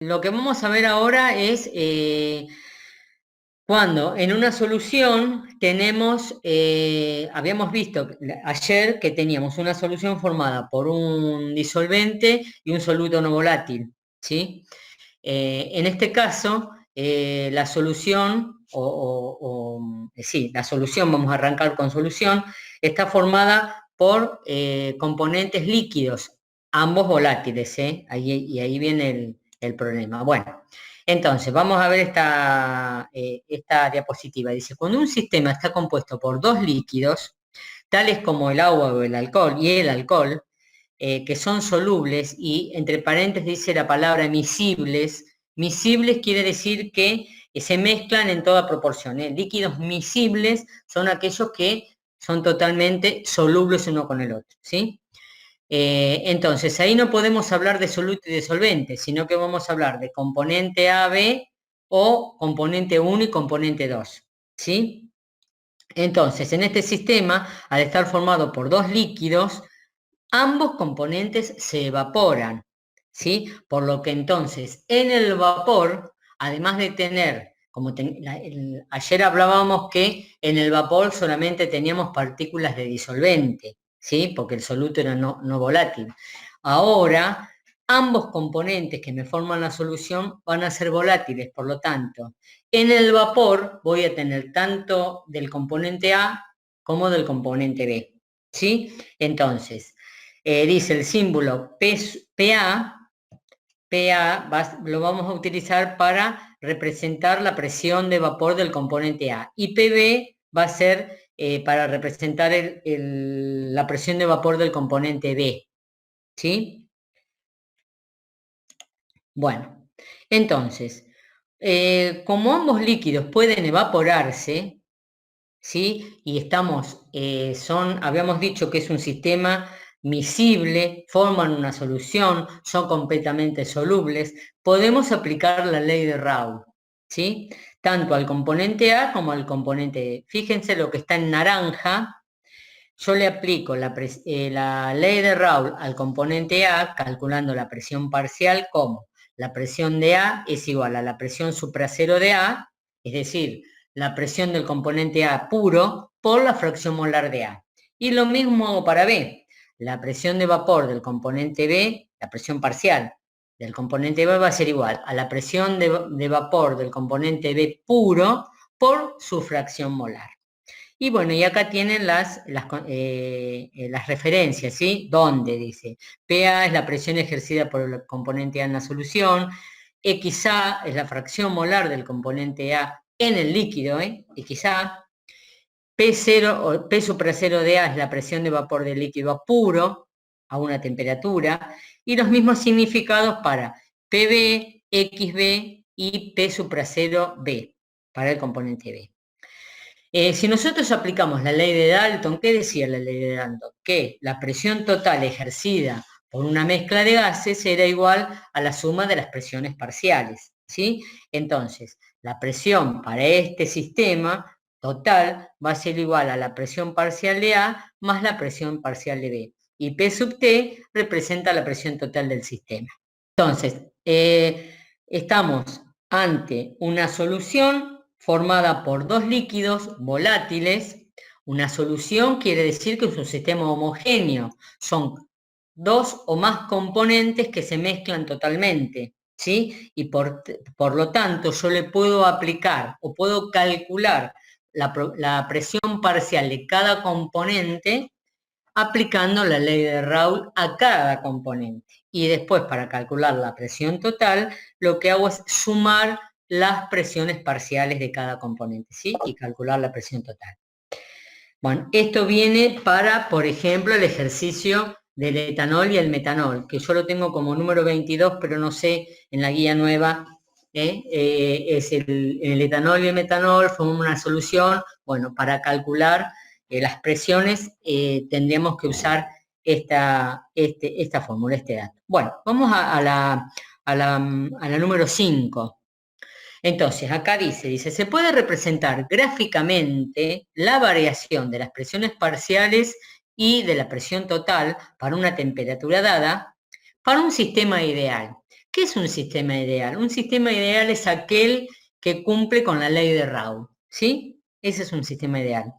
Lo que vamos a ver ahora es cuando en una solución tenemos, habíamos visto ayer que teníamos una solución formada por un disolvente y un soluto no volátil, ¿sí? En este caso, la solución, sí, la solución, vamos a arrancar con solución, está formada por componentes líquidos, ambos volátiles, ¿eh? Y ahí viene el problema. Bueno, entonces, vamos a ver esta diapositiva. Dice, cuando un sistema está compuesto por dos líquidos, tales como el agua o el alcohol y el alcohol, que son solubles, y entre paréntesis dice la palabra miscibles. Miscibles quiere decir que se mezclan en toda proporción, ¿eh? Líquidos miscibles son aquellos que son totalmente solubles uno con el otro, ¿sí? Entonces, ahí no podemos hablar de soluto y de solvente, sino que vamos a hablar de componente A, B o componente 1 y componente 2, ¿sí? Entonces, en este sistema, al estar formado por dos líquidos, ambos componentes se evaporan, ¿sí? Por lo que entonces en el vapor, además de tener, ayer hablábamos que en el vapor solamente teníamos partículas de disolvente, ¿sí? Porque el soluto era no volátil. Ahora, ambos componentes que me forman la solución van a ser volátiles, por lo tanto, en el vapor voy a tener tanto del componente A como del componente B, ¿sí? Entonces, dice el símbolo PA lo vamos a utilizar para representar la presión de vapor del componente A. Y PB va a ser para representar la presión de vapor del componente B. ¿Sí? Bueno, entonces, como ambos líquidos pueden evaporarse, ¿sí? Y habíamos dicho que es un sistema miscible, forman una solución, son completamente solubles, podemos aplicar la ley de Raoult, ¿sí? Tanto al componente A como al componente B. Fíjense lo que está en naranja. Yo le aplico la ley de Raoult al componente A, calculando la presión parcial como la presión de A es igual a la presión supracero de A, es decir, la presión del componente A puro por la fracción molar de A. Y lo mismo hago para B. La presión de vapor del componente B, la presión parcial del componente B va a ser igual a la presión de vapor del componente B puro por su fracción molar. Y bueno, y acá tienen las referencias, ¿sí? ¿Dónde? Dice. PA es la presión ejercida por el componente A en la solución. XA es la fracción molar del componente A en el líquido, ¿eh? XA. P0 o P supra 0 de A es la presión de vapor del líquido a puro a una temperatura. Y los mismos significados para PB, XB y P supra 0 B para el componente B. Si nosotros aplicamos la ley de Dalton, ¿qué decía la ley de Dalton? Que la presión total ejercida por una mezcla de gases era igual a la suma de las presiones parciales, ¿sí? Entonces, la presión para este sistema total va a ser igual a la presión parcial de A más la presión parcial de B. Y P sub T representa la presión total del sistema. Entonces, estamos ante una solución formada por dos líquidos volátiles. Una solución quiere decir que es un sistema homogéneo. Son dos o más componentes que se mezclan totalmente, ¿sí? Y por lo tanto yo le puedo aplicar o puedo calcular la presión parcial de cada componente aplicando la ley de Raoult a cada componente. Y después, para calcular la presión total, lo que hago es sumar las presiones parciales de cada componente, ¿sí? Y calcular la presión total. Bueno, esto viene para, por ejemplo, el ejercicio del etanol y el metanol, que yo lo tengo como número 22, pero no sé, en la guía nueva, es el etanol y el metanol forman una solución. Bueno, para calcular las presiones tendríamos que usar esta fórmula, este dato. Bueno, vamos a la número 5. Entonces, acá dice, se puede representar gráficamente la variación de las presiones parciales y de la presión total para una temperatura dada para un sistema ideal. ¿Qué es un sistema ideal? Un sistema ideal es aquel que cumple con la ley de Raoult, ¿sí? Ese es un sistema ideal.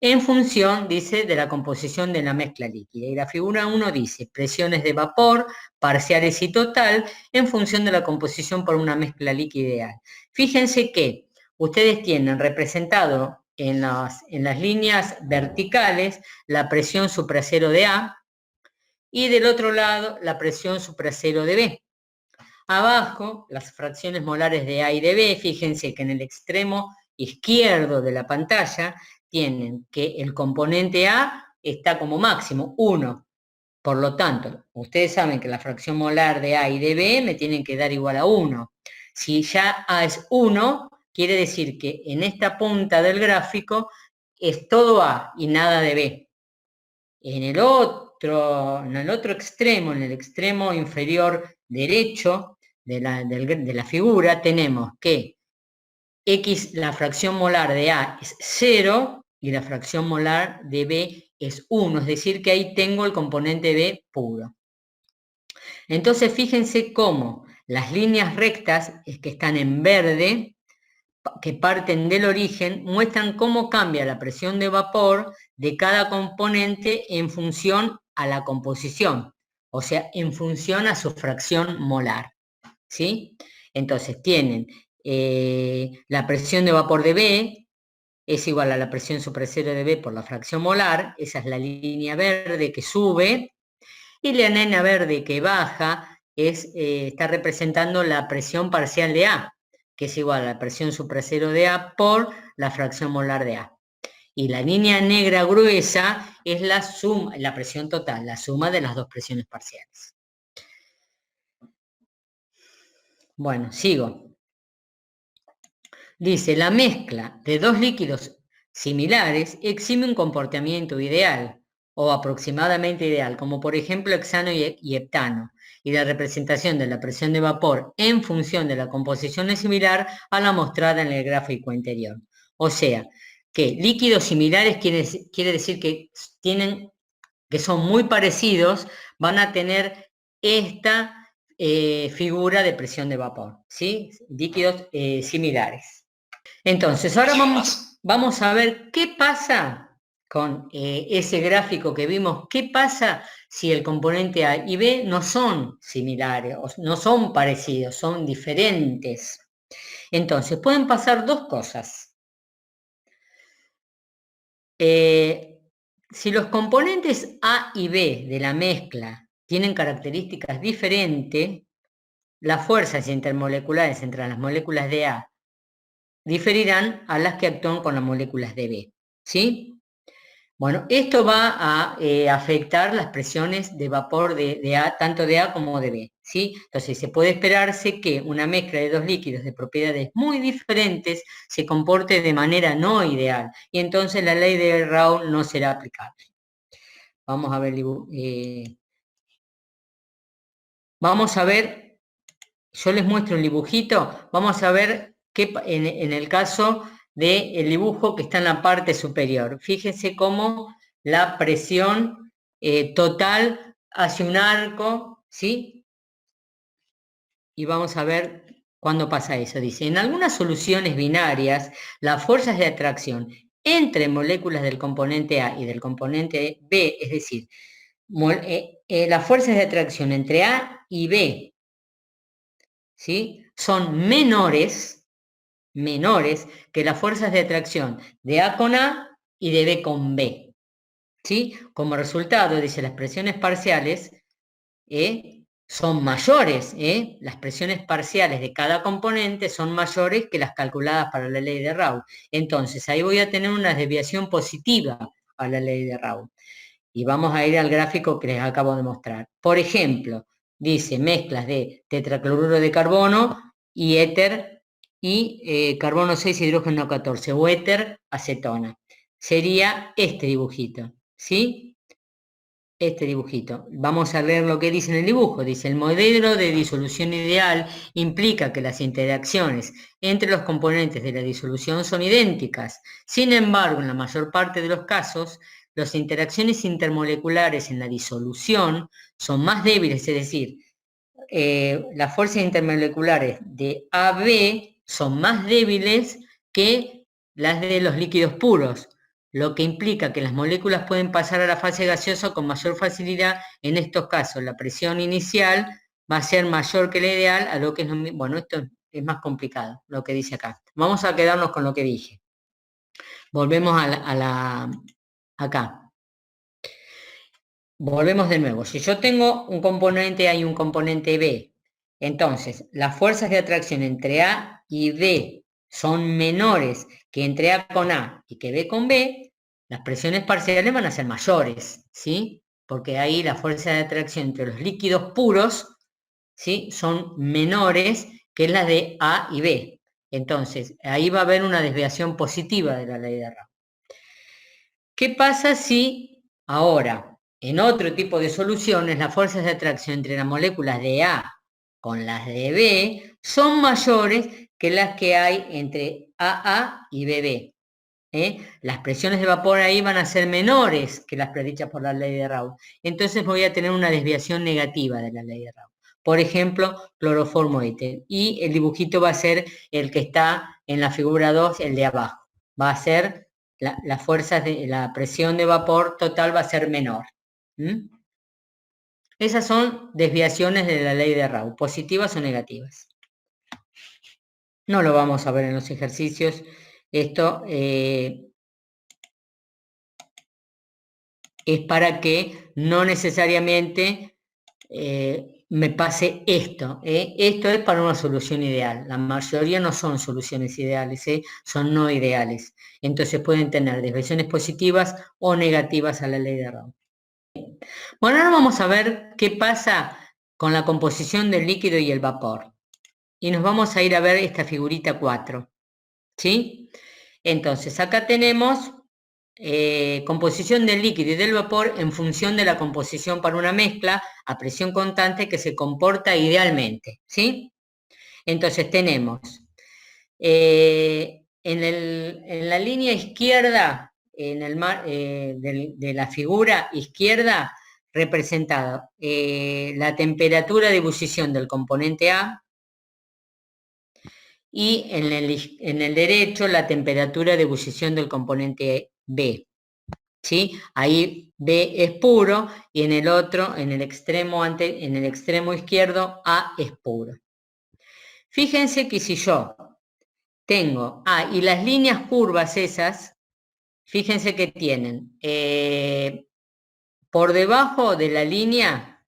En función, dice, de la composición de la mezcla líquida. Y la figura 1 dice presiones de vapor, parciales y total, en función de la composición por una mezcla líquida ideal. Fíjense que ustedes tienen representado en las líneas verticales la presión supracero de A y del otro lado la presión supracero de B. Abajo, las fracciones molares de A y de B, fíjense que en el extremo izquierdo de la pantalla tienen que el componente A está como máximo, 1. Por lo tanto, ustedes saben que la fracción molar de A y de B me tienen que dar igual a 1. Si ya A es 1, quiere decir que en esta punta del gráfico es todo A y nada de B. En el otro extremo, en el extremo inferior derecho de la figura, tenemos que X, la fracción molar de A es 0 y la fracción molar de B es 1, es decir, que ahí tengo el componente B puro. Entonces, fíjense cómo las líneas rectas que están en verde, que parten del origen, muestran cómo cambia la presión de vapor de cada componente en función a la composición, o sea, en función a su fracción molar, ¿sí? Entonces tienen la presión de vapor de B es igual a la presión supracero de B por la fracción molar, esa es la línea verde que sube, y la línea verde que baja está representando la presión parcial de A, que es igual a la presión supracero de A por la fracción molar de A. Y la línea negra gruesa es la suma, la presión total, la suma de las dos presiones parciales. Bueno, sigo. Dice, la mezcla de dos líquidos similares exhibe un comportamiento ideal o aproximadamente ideal, como por ejemplo hexano y heptano, y la representación de la presión de vapor en función de la composición es similar a la mostrada en el gráfico anterior. O sea, que líquidos similares quiere decir que son muy parecidos, van a tener esta figura de presión de vapor, ¿sí? Líquidos similares. Entonces, ahora vamos a ver qué pasa con ese gráfico que vimos, qué pasa si el componente A y B no son similares, no son parecidos, son diferentes. Entonces, pueden pasar dos cosas. Si los componentes A y B de la mezcla tienen características diferentes, las fuerzas intermoleculares entre las moléculas de A diferirán a las que actúan con las moléculas de B, ¿sí? Bueno, esto va a afectar las presiones de vapor de A, tanto de A como de B, ¿sí? Entonces, se puede esperarse que una mezcla de dos líquidos de propiedades muy diferentes se comporte de manera no ideal, y entonces la ley de Raoult no será aplicable. Vamos a ver, yo les muestro un dibujito, vamos a ver qué en el caso del dibujo que está en la parte superior. Fíjense cómo la presión total hace un arco, ¿sí? Y vamos a ver cuándo pasa eso. Dice, en algunas soluciones binarias, las fuerzas de atracción entre moléculas del componente A y del componente B, es decir, las fuerzas de atracción entre A y B, ¿sí? Son menores que las fuerzas de atracción de A con A y de B con B, ¿sí? Como resultado, dice, las presiones parciales son mayores, las presiones parciales de cada componente son mayores que las calculadas para la ley de Raoult. Entonces, ahí voy a tener una desviación positiva a la ley de Raoult. Y vamos a ir al gráfico que les acabo de mostrar. Por ejemplo, dice mezclas de tetracloruro de carbono y éter y carbono 6 hidrógeno 14 o éter acetona. Sería este dibujito, ¿sí? Este dibujito. Vamos a ver lo que dice en el dibujo. Dice, el modelo de disolución ideal implica que las interacciones entre los componentes de la disolución son idénticas. Sin embargo, en la mayor parte de los casos, las interacciones intermoleculares en la disolución son más débiles, es decir, las fuerzas intermoleculares de AB son más débiles que las de los líquidos puros, lo que implica que las moléculas pueden pasar a la fase gaseosa con mayor facilidad. En estos casos, la presión inicial va a ser mayor que la ideal, a lo que es bueno, esto es más complicado, lo que dice acá. Vamos a quedarnos con lo que dije. Volvemos acá. Volvemos de nuevo. Si yo tengo un componente A y un componente B, entonces las fuerzas de atracción entre A y B son menores que entre A con A y que B con B, las presiones parciales van a ser mayores, ¿sí? Porque ahí la fuerza de atracción entre los líquidos puros, ¿sí?, son menores que las de A y B. Entonces, ahí va a haber una desviación positiva de la ley de Raoult. ¿Qué pasa si ahora, en otro tipo de soluciones, las fuerzas de atracción entre las moléculas de A con las de B son mayores que las que hay entre AA y BB? Las presiones de vapor ahí van a ser menores que las predichas por la ley de Raoult. Entonces voy a tener una desviación negativa de la ley de Raoult. Por ejemplo, cloroformo éter. Y el dibujito va a ser el que está en la figura 2, el de abajo. Va a ser las fuerzas de la presión de vapor total va a ser menor. Esas son desviaciones de la ley de Raoult, positivas o negativas. No lo vamos a ver en los ejercicios. Esto es para que no necesariamente me pase esto. Esto es para una solución ideal. La mayoría no son soluciones ideales, son no ideales. Entonces pueden tener desviaciones positivas o negativas a la ley de Raoult. Bueno, ahora vamos a ver qué pasa con la composición del líquido y el vapor. Y nos vamos a ir a ver esta figurita 4. ¿Sí? Entonces, acá tenemos composición del líquido y del vapor en función de la composición para una mezcla a presión constante que se comporta idealmente. ¿Sí? Entonces tenemos en la línea izquierda, de la figura izquierda, representada la temperatura de ebullición del componente A, y en el derecho la temperatura de ebullición del componente B. ¿Sí? Ahí B es puro y en el otro, en el extremo izquierdo, A es puro. Fíjense que si yo tengo y las líneas curvas esas, fíjense que tienen por debajo de la línea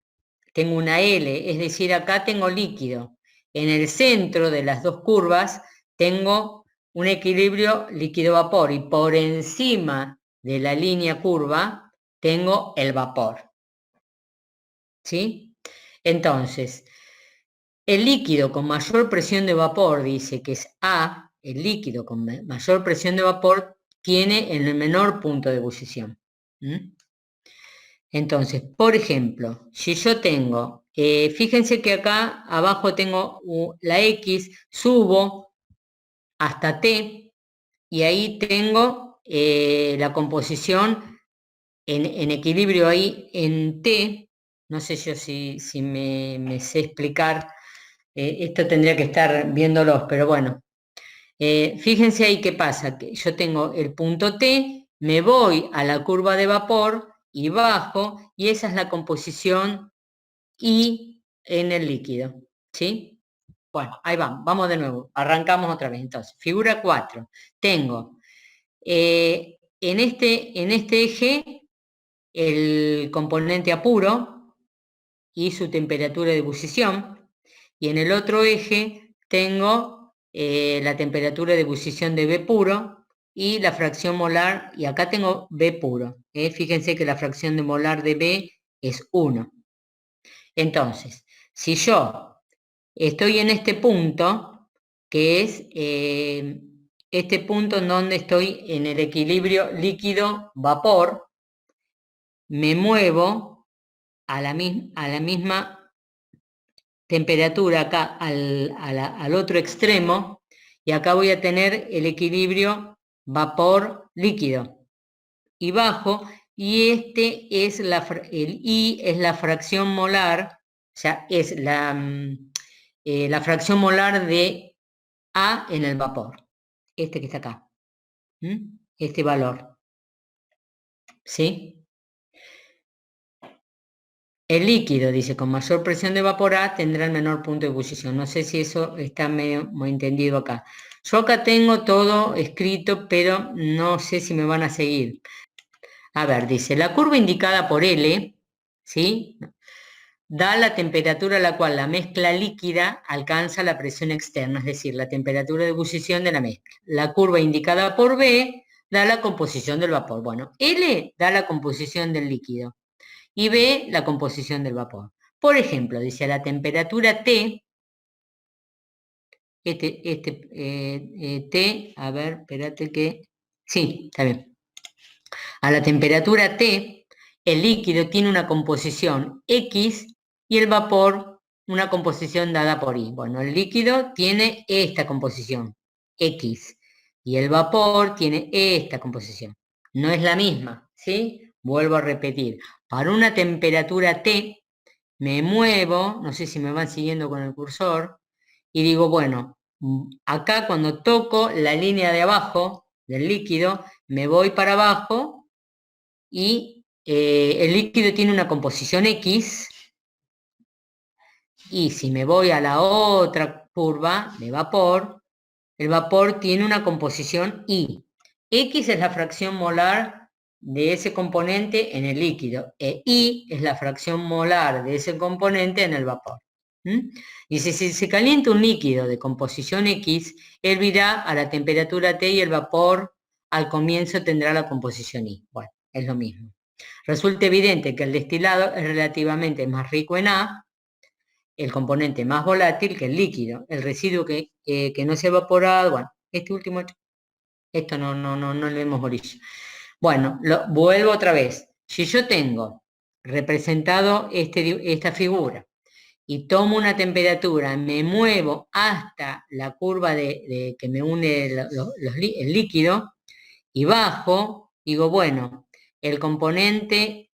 tengo una L, es decir, acá tengo líquido. En el centro de las dos curvas tengo un equilibrio líquido-vapor y por encima de la línea curva tengo el vapor. ¿Sí? Entonces, el líquido con mayor presión de vapor, dice que es A, el líquido con mayor presión de vapor tiene el menor punto de ebullición. Entonces, por ejemplo, si yo tengo, fíjense que acá abajo tengo la X, subo hasta T y ahí tengo la composición en equilibrio ahí en T. No sé yo si me sé explicar, esto tendría que estar viéndolos, pero bueno. Fíjense ahí qué pasa, que yo tengo el punto T, me voy a la curva de vapor y bajo, y esa es la composición I en el líquido, ¿sí? Bueno, ahí vamos de nuevo, arrancamos otra vez. Entonces, figura 4, tengo en este eje el componente A puro y su temperatura de ebullición, y en el otro eje tengo la temperatura de ebullición de B puro y la fracción molar, y acá tengo B puro. Fíjense que la fracción de molar de B es 1. Entonces, si yo estoy en este punto, que es este punto en donde estoy en el equilibrio líquido-vapor, me muevo a la misma temperatura acá al otro extremo, y acá voy a tener el equilibrio vapor-líquido y bajo, y el I es la fracción molar sea, es la fracción molar de A en el vapor. Este que está acá. Este valor. ¿Sí? El líquido, dice, con mayor presión de vapor A tendrá el menor punto de ebullición. No sé si eso está medio muy entendido acá. Yo acá tengo todo escrito, pero no sé si me van a seguir. A ver, dice, la curva indicada por L, ¿sí? Da la temperatura a la cual la mezcla líquida alcanza la presión externa, es decir, la temperatura de ebullición de la mezcla. La curva indicada por B da la composición del vapor. Bueno, L da la composición del líquido y B la composición del vapor. Por ejemplo, dice a la temperatura T, T, a ver, espérate que... Sí, está bien. A la temperatura T, el líquido tiene una composición X y el vapor una composición dada por Y. Bueno, el líquido tiene esta composición, X, y el vapor tiene esta composición. No es la misma, ¿sí? Vuelvo a repetir. Para una temperatura T, me muevo, no sé si me van siguiendo con el cursor, y digo, bueno, acá cuando toco la línea de abajo del líquido, me voy para abajo y el líquido tiene una composición X, y si me voy a la otra curva de vapor, el vapor tiene una composición Y. X es la fracción molar de ese componente en el líquido, e Y es la fracción molar de ese componente en el vapor. Dice, si se calienta un líquido de composición X, hervirá a la temperatura T y el vapor al comienzo tendrá la composición Y. Bueno, es lo mismo. Resulta evidente que el destilado es relativamente más rico en A, el componente más volátil que el líquido. El residuo que no se ha evaporado, bueno, este último, esto no le vemos bolilla. Bueno, vuelvo otra vez. Si yo tengo representado esta figura y tomo una temperatura, me muevo hasta la curva que me une el líquido y bajo, digo, bueno, el componente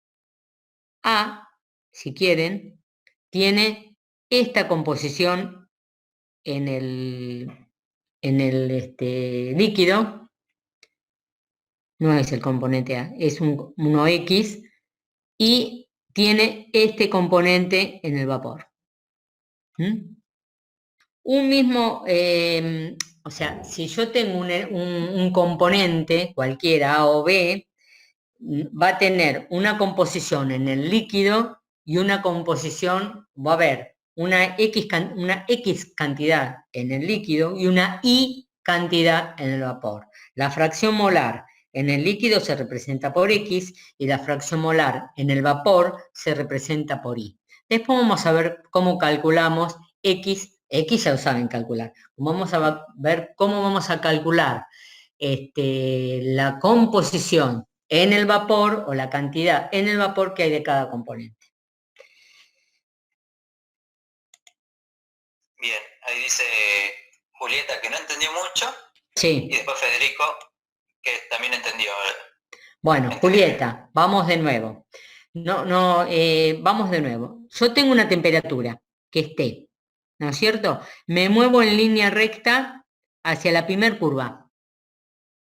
A, si quieren, tiene esta composición en el líquido, no es el componente A, es uno X, y tiene este componente en el vapor. Un mismo, o sea, si yo tengo un componente, cualquiera, A o B, va a tener una composición en el líquido y una composición, va a haber una X cantidad en el líquido y una Y cantidad en el vapor. La fracción molar en el líquido se representa por X y la fracción molar en el vapor se representa por Y. Después vamos a ver cómo calculamos X ya lo saben calcular. Vamos a ver cómo vamos a calcular la composición en el vapor o la cantidad en el vapor que hay de cada componente. Bien, ahí dice Julieta que no entendió mucho. Sí. Y después Federico que también entendió. Bueno, Julieta, vamos de nuevo. Vamos de nuevo. Yo tengo una temperatura que es T, ¿no es cierto? Me muevo en línea recta hacia la primer curva,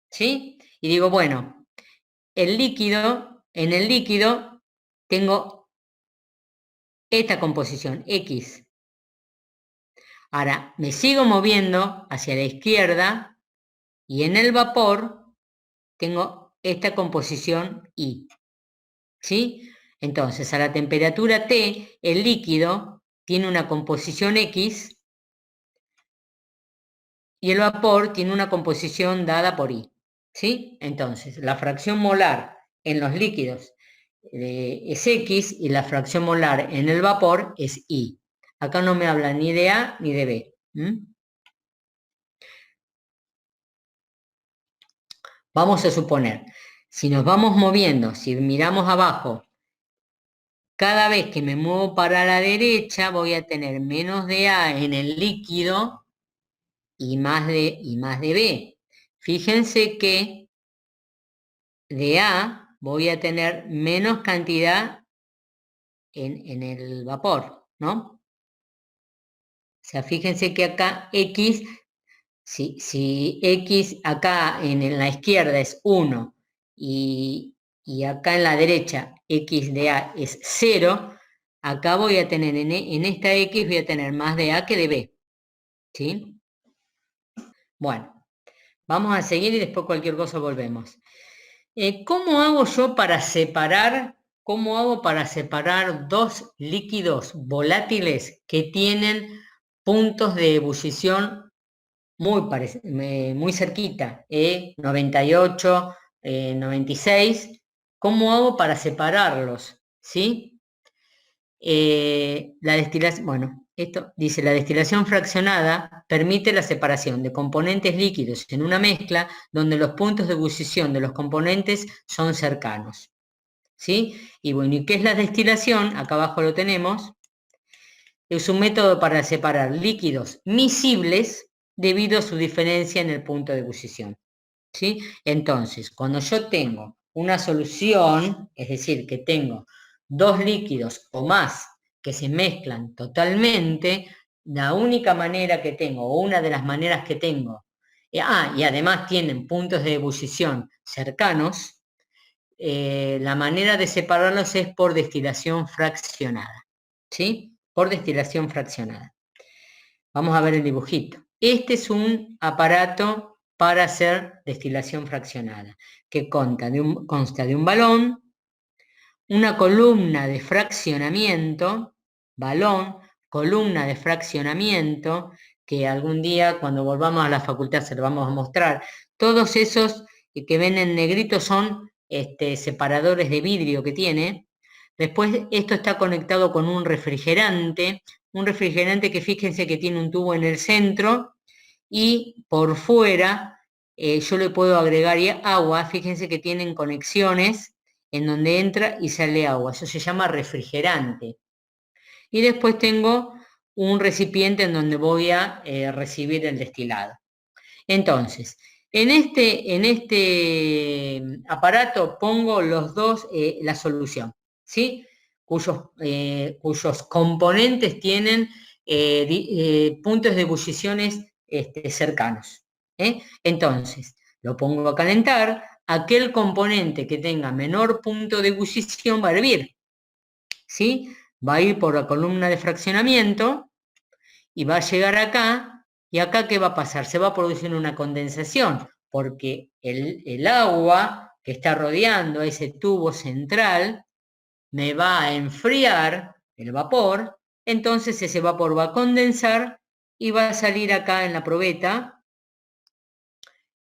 ¿sí? Y digo, bueno, en el líquido tengo esta composición, X. Ahora, me sigo moviendo hacia la izquierda y en el vapor tengo esta composición Y. ¿Sí? Entonces, a la temperatura T, el líquido tiene una composición X y el vapor tiene una composición dada por Y. ¿Sí? Entonces, la fracción molar en los líquidos es X y la fracción molar en el vapor es Y. Acá no me habla ni de A ni de B. Vamos a suponer, si nos vamos moviendo, si miramos abajo, cada vez que me muevo para la derecha voy a tener menos de A en el líquido y más de B. Fíjense que de A voy a tener menos cantidad en el vapor. ¿no? O sea, fíjense que acá X, si X acá en la izquierda es 1 y acá en la derecha X de A es 0, acá voy a tener, en esta X voy a tener más de A que de B, ¿sí? Bueno, vamos a seguir y después cualquier cosa volvemos. ¿Cómo hago yo para separar, cómo hago para separar dos líquidos volátiles que tienen puntos de ebullición muy cerquita, 98, 96? ¿Cómo hago para separarlos? ¿Sí? La destilación, bueno, esto dice, la destilación fraccionada permite la separación de componentes líquidos en una mezcla donde los puntos de ebullición de los componentes son cercanos. ¿Sí? Y bueno, ¿y qué es la destilación? Acá abajo lo tenemos. Es un método para separar líquidos miscibles debido a su diferencia en el punto de ebullición. ¿Sí? Entonces, cuando yo tengo una solución, es decir, que tengo dos líquidos o más que se mezclan totalmente, la única manera que tengo, o una de las maneras que tengo, y además tienen puntos de ebullición cercanos, la manera de separarlos es por destilación fraccionada, ¿sí? Por destilación fraccionada. Vamos a ver el dibujito. Este es un aparato para hacer destilación fraccionada, que consta de un balón, una columna de fraccionamiento, balón, columna de fraccionamiento, que algún día cuando volvamos a la facultad se lo vamos a mostrar. Todos esos que ven en negrito son separadores de vidrio que tiene. Después esto está conectado con un refrigerante que fíjense que tiene un tubo en el centro y por fuera yo le puedo agregar agua. Fíjense que tienen conexiones en donde entra y sale agua. Eso se llama refrigerante. Y después tengo un recipiente en donde voy a recibir el destilado. Entonces, en este aparato pongo los dos, la solución, ¿sí? Cuyos componentes tienen puntos de ebulliciones cercanos. Entonces, lo pongo a calentar, aquel componente que tenga menor punto de ebullición va a hervir, ¿sí? Va a ir por la columna de fraccionamiento y va a llegar acá, y acá ¿qué va a pasar? Se va a producir una condensación, porque el agua que está rodeando ese tubo central me va a enfriar el vapor, entonces ese vapor va a condensar y va a salir acá en la probeta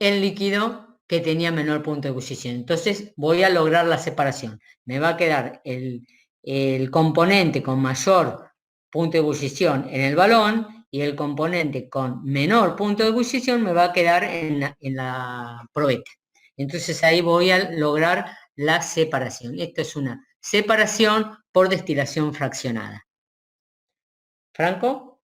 el líquido que tenía menor punto de ebullición. Entonces voy a lograr la separación. Me va a quedar el componente con mayor punto de ebullición en el balón y el componente con menor punto de ebullición me va a quedar en la probeta. Entonces ahí voy a lograr la separación. Esto es una separación por destilación fraccionada. ¿Franco?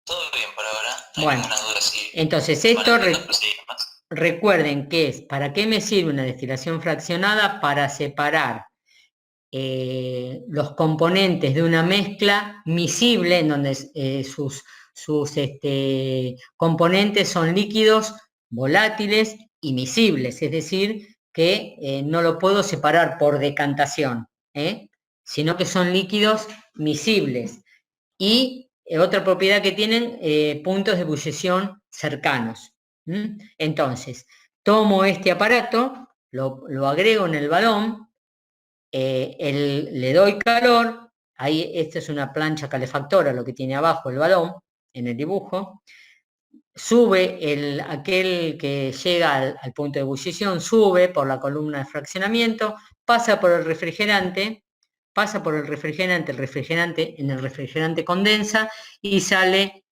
Todo bien por ahora, no hay Bueno, ninguna duda así. entonces esto Más. recuerden que es, ¿para qué me sirve una destilación fraccionada? Para separar los componentes de una mezcla miscible en donde sus componentes son líquidos, volátiles y miscibles, es decir, que no lo puedo separar por decantación, sino que son líquidos miscibles. Y otra propiedad que tienen, puntos de ebullición cercanos. Entonces, tomo este aparato, lo agrego en el balón, le doy calor, ahí esta es una plancha calefactora, lo que tiene abajo el balón, en el dibujo, sube aquel que llega al punto de ebullición, sube por la columna de fraccionamiento, pasa por el refrigerante, en el refrigerante condensa y sale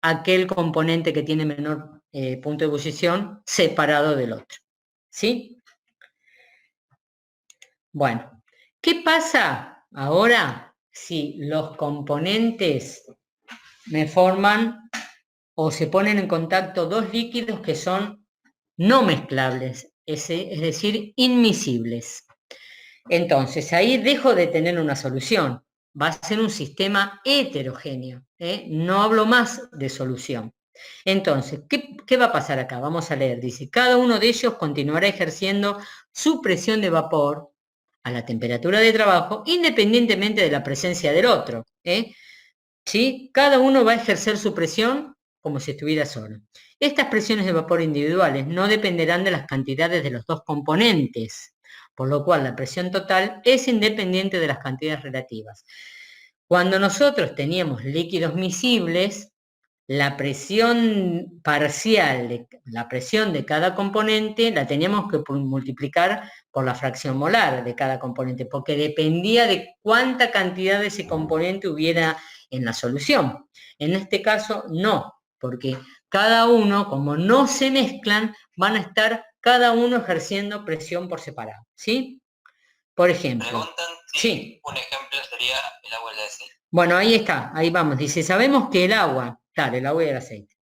aquel componente que tiene menor punto de ebullición separado del otro. ¿Sí? Bueno, ¿qué pasa ahora si los componentes me forman o se ponen en contacto dos líquidos que son no mezclables, es decir, inmiscibles? Entonces, ahí dejo de tener una solución. Va a ser un sistema heterogéneo, ¿eh? No hablo más de solución. Entonces, ¿qué va a pasar acá? Vamos a leer. Dice, cada uno de ellos continuará ejerciendo su presión de vapor a la temperatura de trabajo, independientemente de la presencia del otro, ¿eh? ¿Sí? Cada uno va a ejercer su presión como si estuviera solo. Estas presiones de vapor individuales no dependerán de las cantidades de los dos componentes, por lo cual la presión total es independiente de las cantidades relativas. Cuando nosotros teníamos líquidos miscibles, la presión parcial, la presión de cada componente, la teníamos que multiplicar por la fracción molar de cada componente, porque dependía de cuánta cantidad de ese componente hubiera en la solución. En este caso, no, porque cada uno, como no se mezclan, van a estar cada uno ejerciendo presión por separado, ¿sí? Por ejemplo. Preguntan si sí. Un ejemplo sería el agua y el aceite. Bueno, ahí está, ahí vamos. Dice, sabemos que el agua, claro, el agua y el aceite.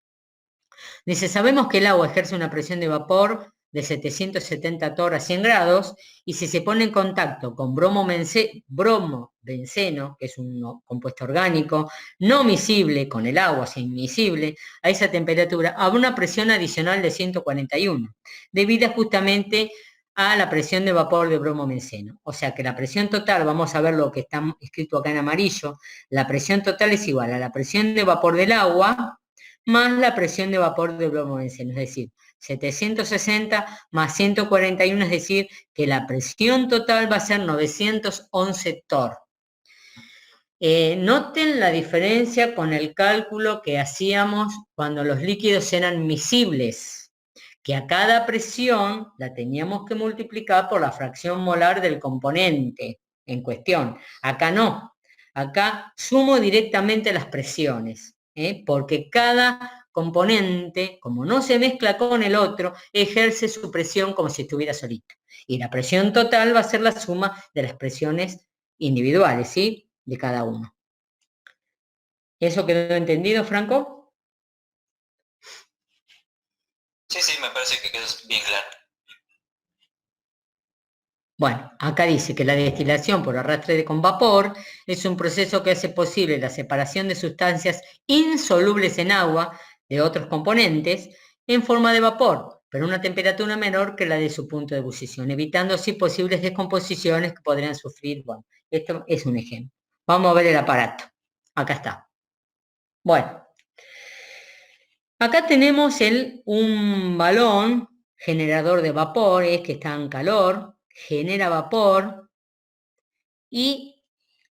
Dice, sabemos que el agua ejerce una presión de vapor de 770 torr a 100 grados y si se pone en contacto con bromo-benceno, que es un compuesto orgánico, no miscible con el agua, sin miscible, a esa temperatura, habrá una presión adicional de 141, debido justamente a la presión de vapor de bromo-benceno. O sea que la presión total, vamos a ver lo que está escrito acá en amarillo, la presión total es igual a la presión de vapor del agua más la presión de vapor de bromo-benceno, es decir, 760 más 141, es decir, que la presión total va a ser 911 torr. Noten la diferencia con el cálculo que hacíamos cuando los líquidos eran miscibles, que a cada presión la teníamos que multiplicar por la fracción molar del componente en cuestión. Acá no, acá sumo directamente las presiones, porque cada componente, como no se mezcla con el otro, ejerce su presión como si estuviera solito. Y la presión total va a ser la suma de las presiones individuales, ¿sí? De cada uno. ¿Eso quedó entendido, Franco? Sí, me parece que quedó bien claro. Bueno, acá dice que la destilación por arrastre con vapor es un proceso que hace posible la separación de sustancias insolubles en agua de otros componentes en forma de vapor, pero a una temperatura menor que la de su punto de ebullición, evitando así posibles descomposiciones que podrían sufrir. Bueno, esto es un ejemplo. Vamos a ver el aparato. Acá está. Bueno, acá tenemos un balón generador de vapores que está en calor, genera vapor y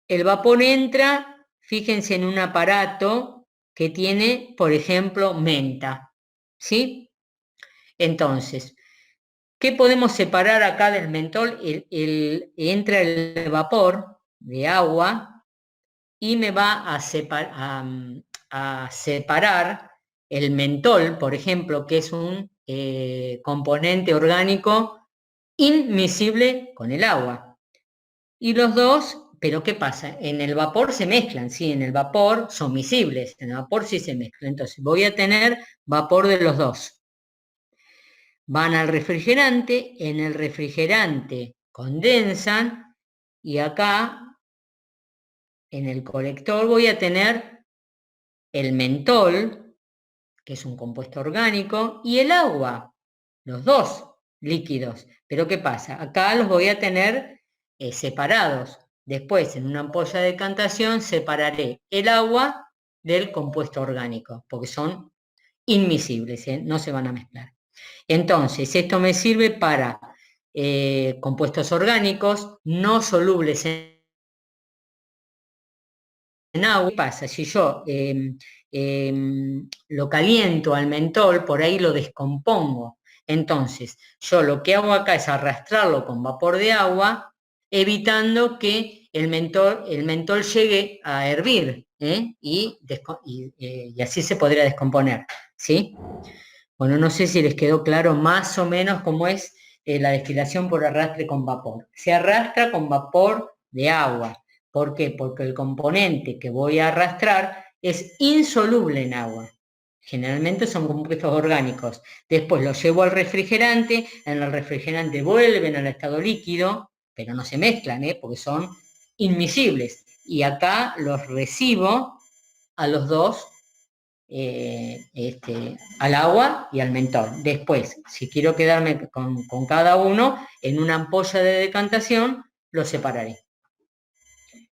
el vapor entra, fíjense en un aparato que tiene, por ejemplo, menta, ¿sí? Entonces, ¿qué podemos separar acá del mentol? Entra el vapor de agua y me va a separar el mentol, por ejemplo, que es un componente orgánico inmiscible con el agua. Y los dos, pero ¿qué pasa? En el vapor se mezclan, sí, en el vapor son miscibles, en el vapor sí se mezclan. Entonces voy a tener vapor de los dos. Van al refrigerante, en el refrigerante condensan y acá en el colector voy a tener el mentol, que es un compuesto orgánico, y el agua, los dos líquidos. Pero ¿qué pasa? Acá los voy a tener separados. Después, en una ampolla de decantación, separaré el agua del compuesto orgánico, porque son inmiscibles, no se van a mezclar. Entonces, esto me sirve para compuestos orgánicos no solubles en agua. ¿Qué pasa? Si yo lo caliento al mentol, por ahí lo descompongo. Entonces, yo lo que hago acá es arrastrarlo con vapor de agua, evitando que el mentol llegue a hervir, y así se podría descomponer, ¿sí? Bueno, no sé si les quedó claro más o menos cómo es la destilación por arrastre con vapor. Se arrastra con vapor de agua. ¿Por qué? Porque el componente que voy a arrastrar es insoluble en agua. Generalmente son compuestos orgánicos. Después los llevo al refrigerante, en el refrigerante vuelven al estado líquido, pero no se mezclan, porque son inmiscibles. Y acá los recibo a los dos, al agua y al mentol. Después, si quiero quedarme con cada uno, en una ampolla de decantación, los separaré.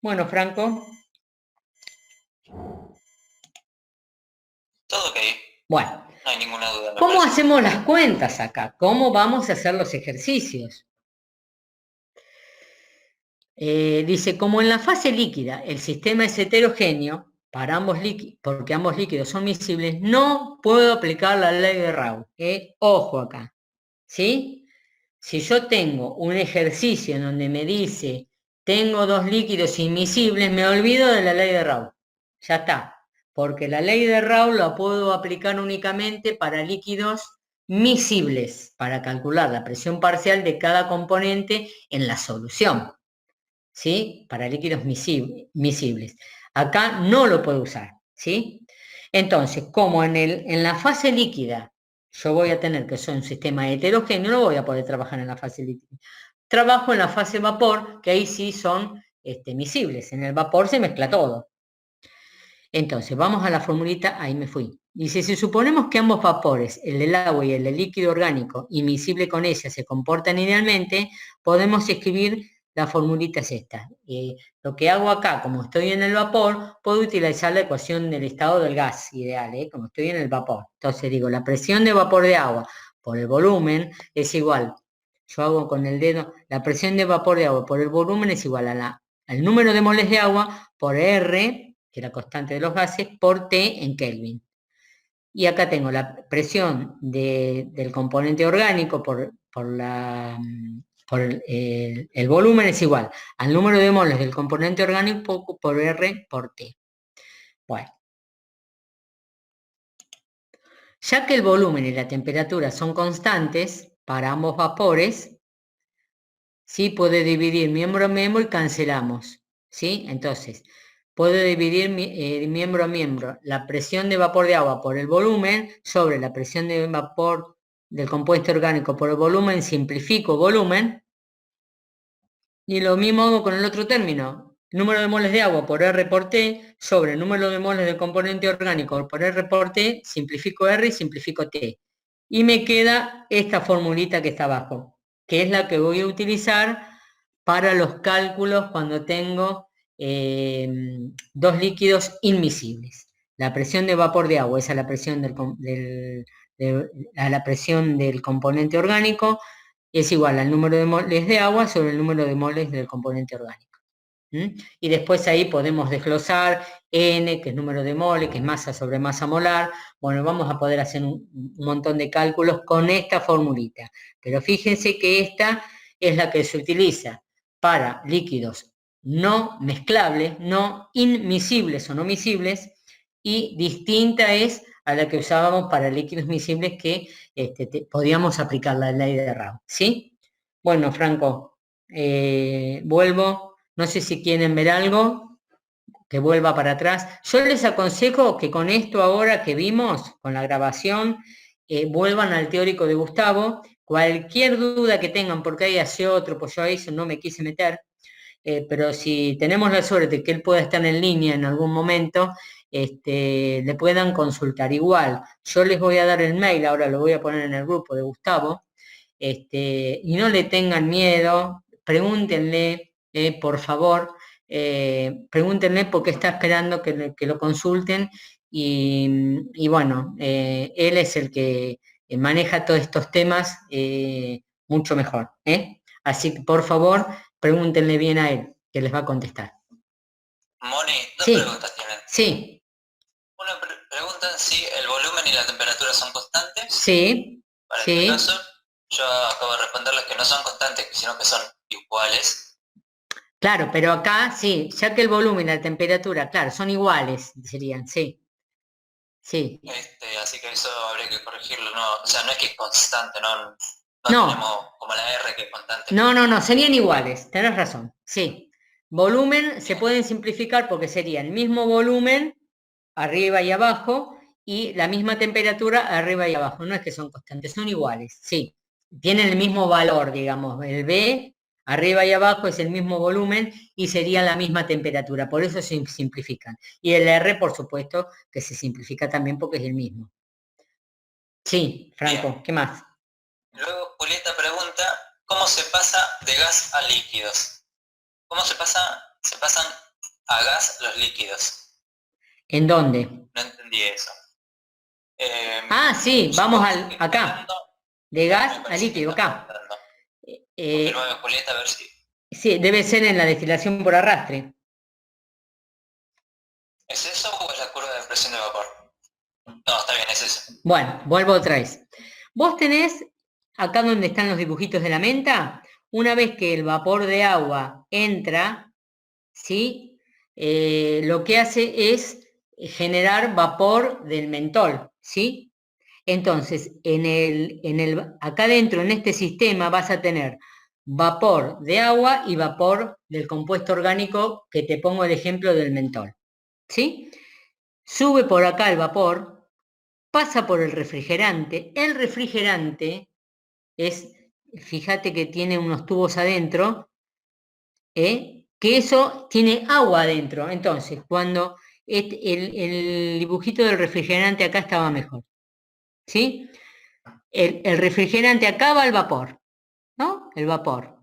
Bueno, Franco. Todo ok. Bueno, No hay ninguna duda. ¿cómo hacemos las cuentas acá? ¿Cómo vamos a hacer los ejercicios? Dice, como en la fase líquida el sistema es heterogéneo, para ambos porque ambos líquidos son miscibles, no puedo aplicar la ley de Raoult. Ojo acá, ¿sí? Si yo tengo un ejercicio en donde me dice, tengo dos líquidos inmiscibles, me olvido de la ley de Raoult. Ya está, porque la ley de Raoult la puedo aplicar únicamente para líquidos miscibles, para calcular la presión parcial de cada componente en la solución. ¿Sí? Para líquidos miscibles. Acá no lo puedo usar, ¿sí? Entonces, como en la fase líquida yo voy a tener que ser un sistema heterogéneo, no voy a poder trabajar en la fase líquida. Trabajo en la fase vapor, que ahí sí son miscibles. En el vapor se mezcla todo. Entonces, vamos a la formulita, ahí me fui. Dice, si suponemos que ambos vapores, el del agua y el del líquido orgánico, inmiscible con ella, se comportan idealmente, podemos escribir la formulita es esta. Lo que hago acá, como estoy en el vapor, puedo utilizar la ecuación del estado del gas ideal, como estoy en el vapor. Entonces digo, la presión de vapor de agua por el volumen es igual. Yo hago con el dedo, la presión de vapor de agua por el volumen es igual al número de moles de agua por R, que es la constante de los gases, por T en Kelvin. Y acá tengo la presión del componente orgánico por el volumen es igual al número de moles del componente orgánico por R por T. Bueno. Ya que el volumen y la temperatura son constantes para ambos vapores, ¿sí? Puede dividir miembro a miembro y cancelamos, ¿sí? Entonces, puedo dividir miembro a miembro la presión de vapor de agua por el volumen sobre la presión de vapor del compuesto orgánico por el volumen, simplifico volumen, y lo mismo hago con el otro término, número de moles de agua por R por T sobre el número de moles del componente orgánico por R por T, simplifico R y simplifico T. Y me queda esta formulita que está abajo, que es la que voy a utilizar para los cálculos cuando tengo dos líquidos inmiscibles. La presión de vapor de agua es a la presión a la presión del componente orgánico, es igual al número de moles de agua sobre el número de moles del componente orgánico. Y después ahí podemos desglosar N, que es número de moles, que es masa sobre masa molar. Bueno, vamos a poder hacer un montón de cálculos con esta formulita. Pero fíjense que esta es la que se utiliza para líquidos no mezclables, no inmiscibles o no miscibles, y distinta es a la que usábamos para líquidos miscibles que podíamos aplicar la ley de Raoult, ¿sí? Bueno, Franco, vuelvo. No sé si quieren ver algo, que vuelva para atrás. Yo les aconsejo que con esto ahora que vimos, con la grabación, vuelvan al teórico de Gustavo. Cualquier duda que tengan, porque ahí hace otro, pues yo a eso no me quise meter, pero si tenemos la suerte que él pueda estar en línea en algún momento, le puedan consultar. Igual, yo les voy a dar el mail, ahora lo voy a poner en el grupo de Gustavo, y no le tengan miedo, pregúntenle, por favor, pregúntenle por qué está esperando que lo consulten, y bueno, él es el que maneja todos estos temas mucho mejor. Así que por favor, pregúntenle bien a él, que les va a contestar. Moni, dos Sí, preguntas tienen. sí, Una preguntan si el volumen y la temperatura son constantes. sí, Para sí. este caso, yo acabo de responderles que no son constantes, sino que son iguales. Claro, pero acá sí, ya que el volumen y la temperatura, claro, son iguales, serían, sí. Sí. Así que eso habría que corregirlo, no, o sea, no es que es constante, no No. tenemos como la R que es constante. No, serían iguales, tenés razón, sí. Volumen se pueden simplificar porque sería el mismo volumen arriba y abajo y la misma temperatura arriba y abajo. No es que son constantes, son iguales, sí. Tienen el mismo valor, digamos. El B Arriba y abajo es el mismo volumen y sería la misma temperatura, por eso se simplifican. Y el R, por supuesto, que se simplifica también porque es el mismo. Sí, Franco, Bien. ¿qué más? Luego Julieta pregunta, ¿cómo se pasa de gas a líquidos? ¿Cómo se pasan a gas los líquidos? ¿En dónde? No entendí eso. Sí, vamos Supongo que acá, calentando, de me gas a parece que líquido, está acá. calentando. Confirmame Eh, Julieta a ver si... sí, debe ser en la destilación por arrastre. ¿Es eso o es la curva de presión de vapor? No, está bien, es eso. Bueno, vuelvo otra vez. Vos tenés, acá donde están los dibujitos de la menta, una vez que el vapor de agua entra, ¿sí? Lo que hace es generar vapor del mentol, ¿sí? Entonces, acá dentro, en este sistema, vas a tener vapor de agua y vapor del compuesto orgánico, que te pongo el ejemplo del mentol, ¿sí? Sube por acá el vapor, pasa por el refrigerante es, fíjate que tiene unos tubos adentro, que eso tiene agua adentro. Entonces, cuando el dibujito del refrigerante acá estaba mejor, ¿sí? El refrigerante acá va el vapor, ¿no? El vapor.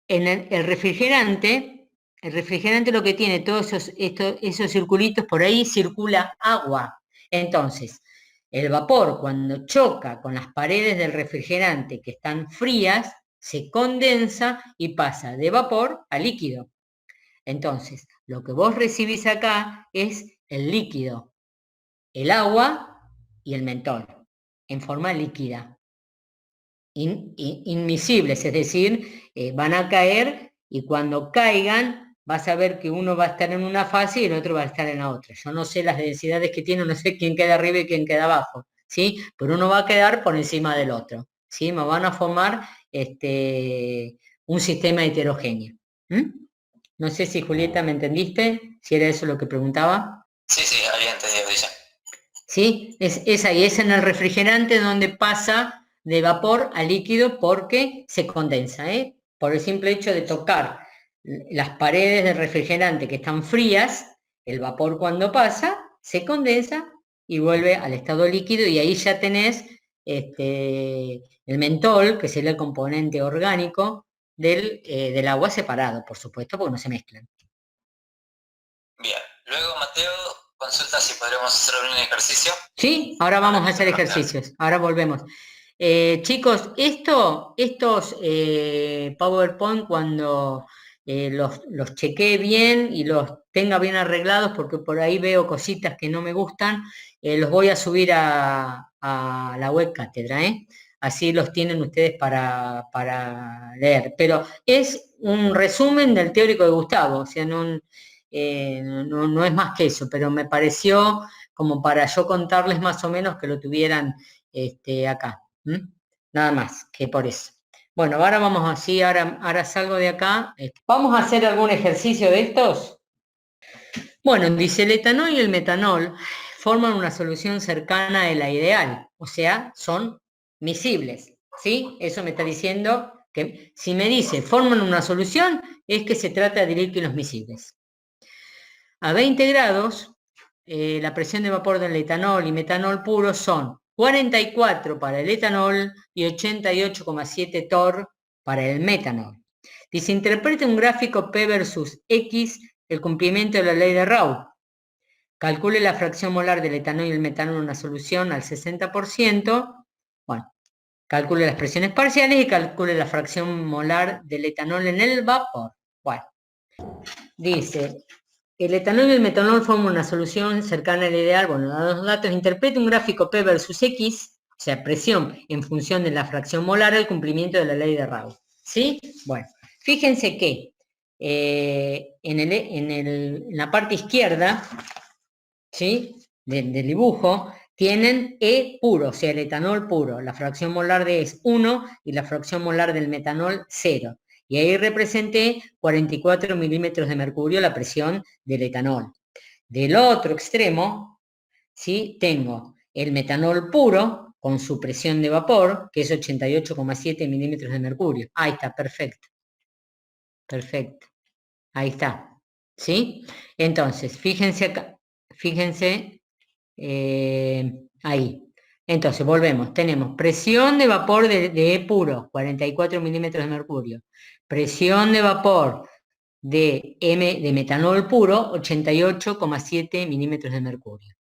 En el refrigerante lo que tiene, todos esos circulitos, por ahí circula agua. Entonces, el vapor cuando choca con las paredes del refrigerante que están frías, se condensa y pasa de vapor a líquido. Entonces, lo que vos recibís acá es el líquido, el agua y el mentol, en forma líquida, inmisibles, es decir, van a caer y cuando caigan vas a ver que uno va a estar en una fase y el otro va a estar en la otra. Yo no sé las densidades que tiene, no sé quién queda arriba y quién queda abajo, ¿sí? Pero uno va a quedar por encima del otro, ¿sí? Me van a formar un sistema heterogéneo. ¿Mm? No sé si Julieta me entendiste, si era eso lo que preguntaba. Sí, sí, había entendido, dice. ¿Sí? Es ahí, es en el refrigerante donde pasa de vapor a líquido porque se condensa, ¿eh? Por el simple hecho de tocar las paredes del refrigerante que están frías, el vapor cuando pasa se condensa y vuelve al estado líquido y ahí ya tenés el mentol, que sería el componente orgánico del agua separado, por supuesto, porque no se mezclan. Bien. Luego Mateo consulta si podremos hacer un ejercicio. Sí, ahora Para vamos a hacer empezar la clase. ejercicios, ahora volvemos. Chicos, estos PowerPoint cuando los chequee bien y los tenga bien arreglados, porque por ahí veo cositas que no me gustan, los voy a subir a la web cátedra, ¿eh? Así los tienen ustedes para leer. Pero es un resumen del teórico de Gustavo, o sea, no es más que eso, pero me pareció como para yo contarles más o menos que lo tuvieran acá. Nada más que por eso. Bueno, ahora vamos así, ahora salgo de acá. ¿Vamos a hacer algún ejercicio de estos? Bueno, dice el etanol y el metanol forman una solución cercana a la ideal, o sea, son miscibles, ¿sí? Eso me está diciendo que si me dice forman una solución, es que se trata de líquidos miscibles. A 20 grados, la presión de vapor del etanol y metanol puro son 44 para el etanol y 88,7 torr para el metanol. Dice, interprete un gráfico P versus X, el cumplimiento de la ley de Raoult. Calcule la fracción molar del etanol y el metanol en una solución al 60%. Bueno, calcule las presiones parciales y calcule la fracción molar del etanol en el vapor. Bueno, dice, el etanol y el metanol forman una solución cercana al ideal. Bueno, dados los datos, interprete un gráfico P versus X, o sea, presión en función de la fracción molar al cumplimiento de la ley de Raoult. ¿Sí? Bueno, fíjense que en la parte izquierda, ¿sí? Del dibujo, tienen E puro, o sea, el etanol puro. La fracción molar de E es 1 y la fracción molar del metanol 0. Y ahí representé 44 milímetros de mercurio la presión del etanol. Del otro extremo, ¿sí? Tengo el metanol puro, con su presión de vapor, que es 88,7 milímetros de mercurio. Ahí está, perfecto. Perfecto. Ahí está. ¿Sí? Entonces, fíjense acá, fíjense ahí. Entonces, volvemos. Tenemos presión de vapor de puro, 44 milímetros de mercurio. Presión de vapor de metanol puro, 88,7 milímetros de mercurio.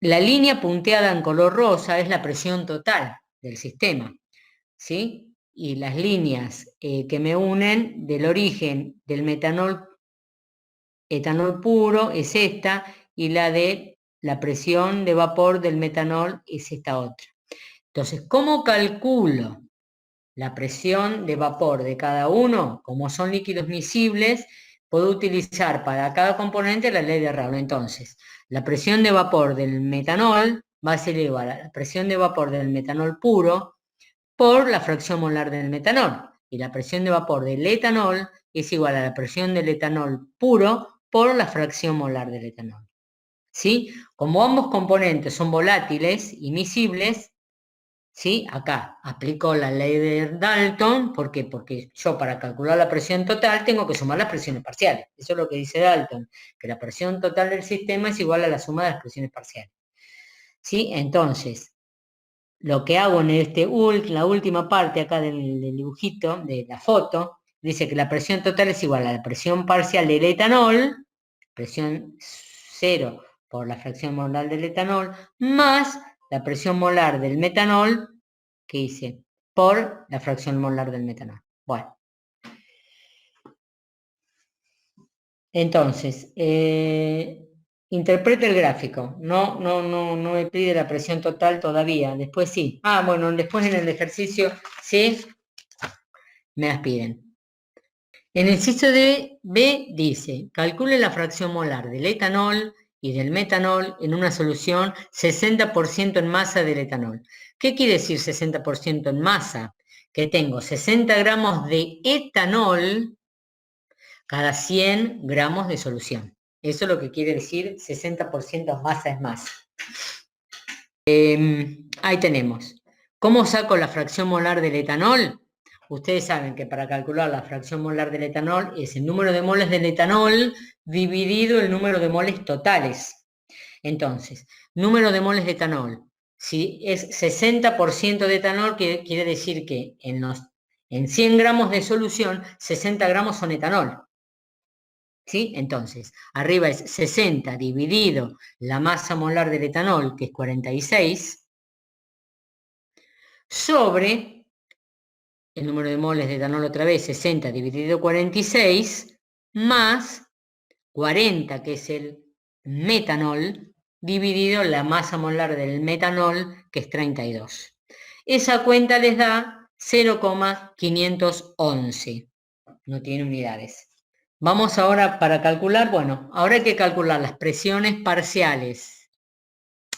La línea punteada en color rosa es la presión total del sistema, ¿sí? Y las líneas que me unen del origen del etanol puro es esta, y la de la presión de vapor del metanol es esta otra. Entonces, ¿cómo calculo la presión de vapor de cada uno? Como son líquidos miscibles, puedo utilizar para cada componente la ley de Raoult. Entonces, la presión de vapor del metanol va a ser igual a la presión de vapor del metanol puro por la fracción molar del metanol. Y la presión de vapor del etanol es igual a la presión del etanol puro por la fracción molar del etanol. ¿Sí? Como ambos componentes son volátiles y miscibles, ¿sí? Acá aplico la ley de Dalton. ¿Por qué? Porque yo, para calcular la presión total, tengo que sumar las presiones parciales. Eso es lo que dice Dalton, que la presión total del sistema es igual a la suma de las presiones parciales. ¿Sí? Entonces, lo que hago en la última parte acá del dibujito, de la foto, dice que la presión total es igual a la presión parcial del etanol, presión 0 por la fracción molar del etanol, más la presión molar del metanol, que hice, por la fracción molar del metanol. Bueno, entonces, interprete el gráfico. No me pide la presión total todavía. Después sí. Ah, bueno, después en el ejercicio sí me las piden. En el inciso de B dice, calcule la fracción molar del etanol y del metanol en una solución 60% en masa del etanol. ¿Qué quiere decir 60% en masa? Que tengo 60 gramos de etanol cada 100 gramos de solución. Eso es lo que quiere decir 60% masa es masa. Ahí tenemos. ¿Cómo saco la fracción molar del etanol? Ustedes saben que para calcular la fracción molar del etanol es el número de moles del etanol dividido el número de moles totales. Entonces, número de moles de etanol. Si es 60% de etanol, quiere decir que en 100 gramos de solución, 60 gramos son etanol. ¿Sí? Entonces, arriba es 60 dividido la masa molar del etanol, que es 46, sobre el número de moles de etanol otra vez, 60 dividido 46, más 40, que es el metanol, dividido la masa molar del metanol, que es 32. Esa cuenta les da 0,511. No tiene unidades. Vamos ahora para calcular, bueno, ahora hay que calcular las presiones parciales.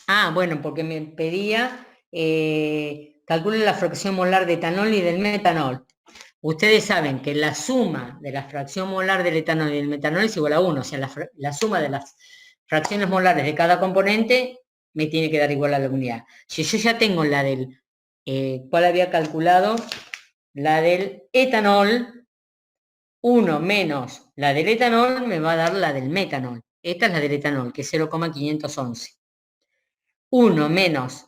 Ah, bueno, porque me pedía, calcule la fracción molar de etanol y del metanol. Ustedes saben que la suma de la fracción molar del etanol y del metanol es igual a 1, o sea, la suma de las fracciones molares de cada componente me tiene que dar igual a la unidad. Si yo ya tengo la del, ¿cuál había calculado? La del etanol, 1 menos la del etanol me va a dar la del metanol. Esta es la del etanol, que es 0,511. 1 menos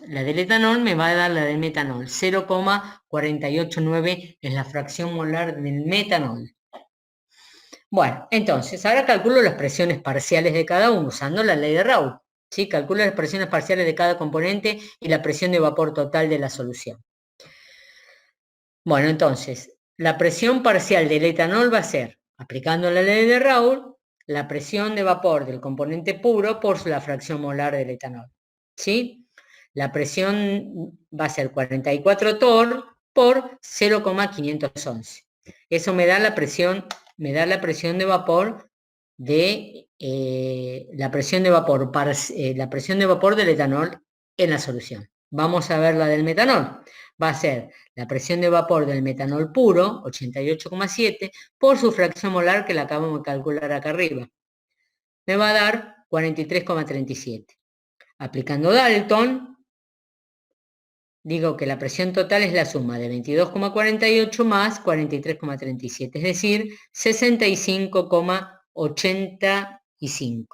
la del etanol me va a dar la del metanol. 0,489 es la fracción molar del metanol. Bueno, entonces, ahora calculo las presiones parciales de cada uno usando la ley de Raoult. ¿Sí? Calculo las presiones parciales de cada componente y la presión de vapor total de la solución. Bueno, entonces, la presión parcial del etanol va a ser, aplicando la ley de Raoult, la presión de vapor del componente puro por la fracción molar del etanol. ¿Sí? La presión va a ser 44 torr por 0,511. Eso me da la presión de vapor de la presión de vapor del etanol en la solución. Vamos a ver la del metanol. Va a ser la presión de vapor del metanol puro, 88,7, por su fracción molar, que la acabamos de calcular acá arriba. Me va a dar 43,37. aplicando Dalton, digo que la presión total es la suma de 22,48 más 43,37, es decir, 65,85.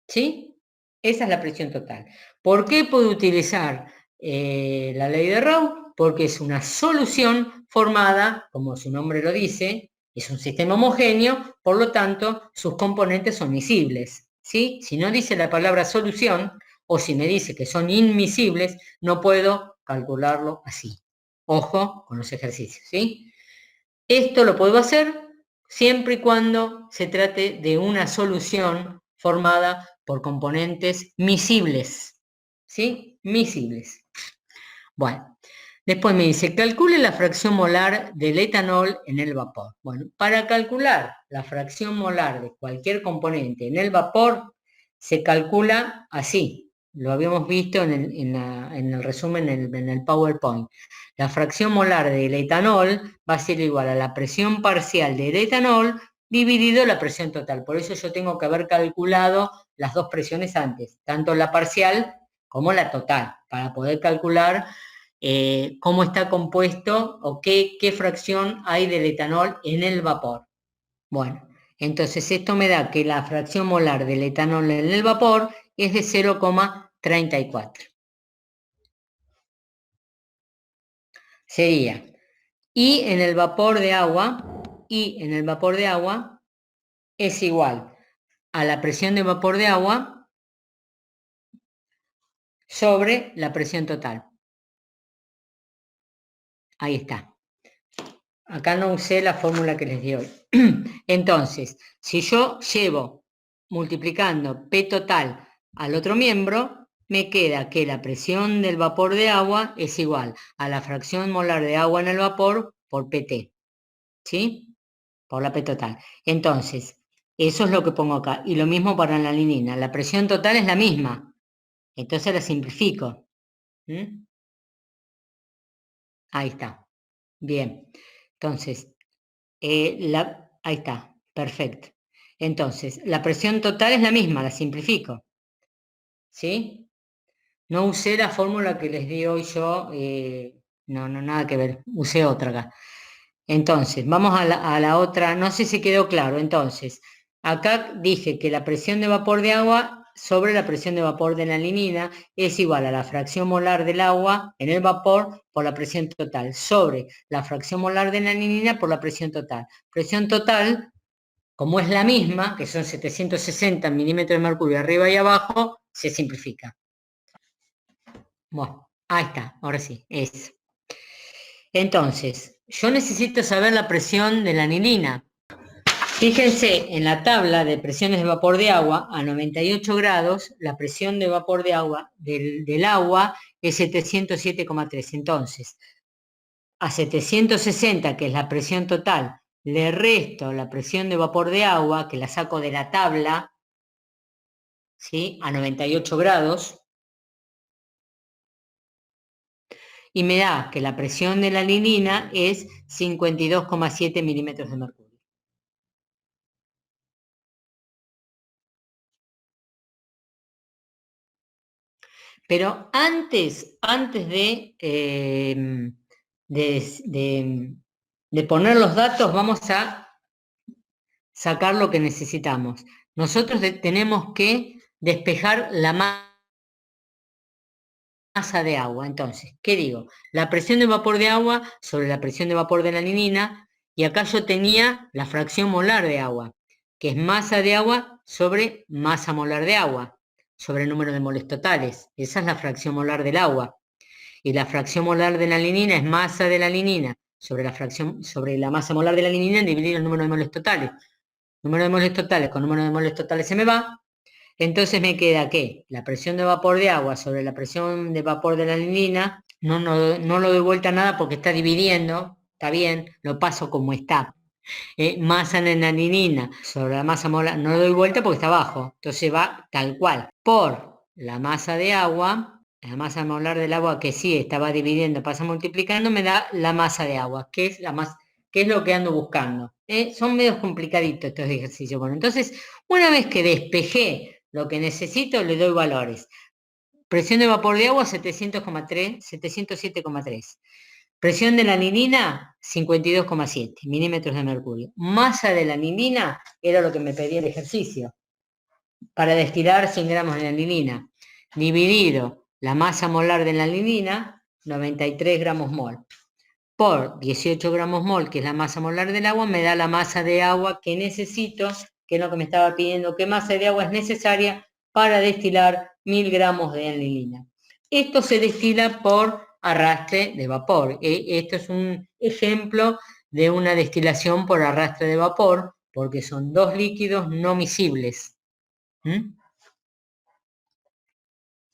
¿Sí? Esa es la presión total. ¿Por qué puedo utilizar la ley de Raoult? Porque es una solución formada, como su nombre lo dice, es un sistema homogéneo, por lo tanto, sus componentes son miscibles. ¿Sí? Si no dice la palabra solución, o si me dice que son inmiscibles, no puedo calcularlo así. Ojo con los ejercicios, ¿sí? Esto lo puedo hacer siempre y cuando se trate de una solución formada por componentes miscibles, ¿sí? Miscibles. Bueno, después me dice, calcule la fracción molar del etanol en el vapor. Bueno, para calcular la fracción molar de cualquier componente en el vapor, se calcula así. Lo habíamos visto en el resumen, en el PowerPoint. La fracción molar del etanol va a ser igual a la presión parcial del etanol dividido la presión total. Por eso yo tengo que haber calculado las dos presiones antes, tanto la parcial como la total, para poder calcular cómo está compuesto o qué fracción hay del etanol en el vapor. Bueno, entonces esto me da que la fracción molar del etanol en el vapor es de 0,34. Sería Y en el vapor de agua, Y en el vapor de agua es igual a la presión de vapor de agua sobre la presión total. Ahí está. Acá no usé la fórmula que les di hoy. Entonces, si yo llevo multiplicando P total al otro miembro, me queda que la presión del vapor de agua es igual a la fracción molar de agua en el vapor por PT. ¿Sí? Por la P total. Entonces, eso es lo que pongo acá. Y lo mismo para la alanina. La presión total es la misma. Entonces la simplifico. ¿Mm? Ahí está. Bien. Entonces, ahí está. Perfecto. Entonces, la presión total es la misma, la simplifico. ¿Sí? No usé la fórmula que les di hoy yo. No, nada que ver. Usé otra acá. Entonces, vamos a la otra, no sé si quedó claro. Entonces, acá dije que la presión de vapor de agua sobre la presión de vapor de la alanina es igual a la fracción molar del agua en el vapor por la presión total, sobre la fracción molar de la alanina por la presión total. Presión total, como es la misma, que son 760 milímetros de mercurio arriba y abajo, se simplifica. Bueno, ahí está, ahora sí, es. Entonces, yo necesito saber la presión de la anilina. Fíjense en la tabla de presiones de vapor de agua, a 98 grados, la presión de vapor de agua del agua es 707,3. Entonces, a 760, que es la presión total, le resto la presión de vapor de agua, que la saco de la tabla, ¿sí? A 98 grados, y me da que la presión de la lignina es 52,7 milímetros de mercurio. Pero antes de poner los datos, vamos a sacar lo que necesitamos. Nosotros tenemos que despejar la masa de agua. Entonces, ¿qué digo? La presión de vapor de agua sobre la presión de vapor de la alanina, y acá yo tenía la fracción molar de agua, que es masa de agua sobre masa molar de agua, sobre el número de moles totales. Esa es la fracción molar del agua. Y la fracción molar de la alanina es masa de la alanina sobre la masa molar de la alanina dividido el número de moles totales. Número de moles totales con número de moles totales se me va. Entonces me queda que la presión de vapor de agua sobre la presión de vapor de la alanina, no lo doy vuelta a nada porque está dividiendo, está bien, lo paso como está. Masa en la alanina sobre la masa molar, no lo doy vuelta porque está abajo, entonces va tal cual. Por la masa de agua, la masa molar del agua que sí estaba dividiendo, pasa multiplicando, me da la masa de agua, que es que es lo que ando buscando. Son medios complicaditos estos ejercicios. Bueno, entonces, una vez que despejé lo que necesito, le doy valores. Presión de vapor de agua 707,3. Presión de la anilina 52,7 milímetros de mercurio. Masa de la anilina era lo que me pedía el ejercicio. Para destilar 100 gramos de anilina, dividido la masa molar de la anilina, 93 gramos mol, por 18 gramos mol, que es la masa molar del agua, me da la masa de agua que necesito, que es lo que me estaba pidiendo, qué masa de agua es necesaria para destilar 1000 gramos de anilina. Esto se destila por arrastre de vapor. Esto es un ejemplo de una destilación por arrastre de vapor, porque son dos líquidos no miscibles. ¿Mm?